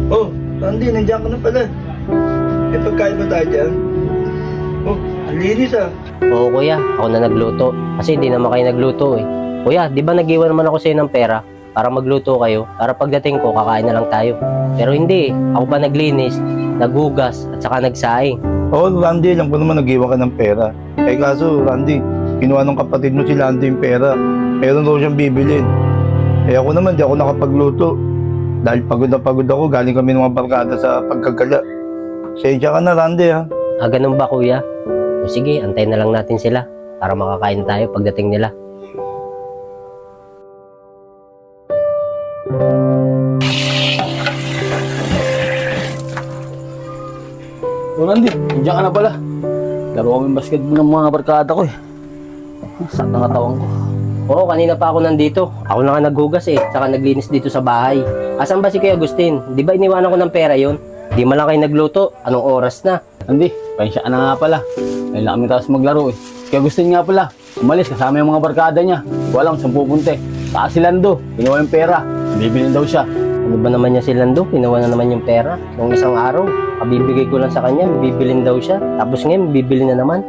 Oh, Randy, nandiyan ka na pala. May pagkain ba tayo dyan? Oh, ang linis ah. Oo kuya, ako na nagluto. Kasi hindi naman kayo nagluto eh. Kuya, di ba nag-iwan naman ako sa'yo ng pera para magluto kayo? Para pagdating ko, kakain na lang tayo. Pero hindi eh. Ako pa naglinis, naghugas, at saka nagsaing. Oh, Randy, alam ko naman nag-iwan ka ng pera. Eh kaso, Randy, kinuha ng kapatid mo si Randy yung pera. Meron daw siyang bibilin. Eh ako naman, di ako nakapagluto. Dahil pagod na pagod ako, galing kami ng mga barkada sa pagkagala. Sensya ka na, Randy ha. Ah, ganun ba kuya? O sige, antayin na lang natin sila para makakain tayo pagdating nila. O Randy, nandiyan ka na pala. Laro kami basketball ng mga barkada ko eh. Sakit ang katawan ko. Oo, kanina pa ako nandito. Ako na nga naghugas eh, saka naglinis dito sa bahay. Asan ba si Kuya Agustin? Di ba iniwanan ko ng pera yon? Di man lang kayo nagluto. Anong oras na? Randy, pansya ka na nga pala. Ngayon lang kami tapos maglaro eh. Kaya gusto niya nga pala, umalis kasama yung mga barkada niya. Walang saan pupunta eh. Saka si Lando, kinuha yung pera. Bibilin daw siya. Ano ba naman niya si Lando? Kinuha na naman yung pera. Nung isang araw, kabibigay ko lang sa kanya, bibilin daw siya. Tapos ngayon, bibili na naman.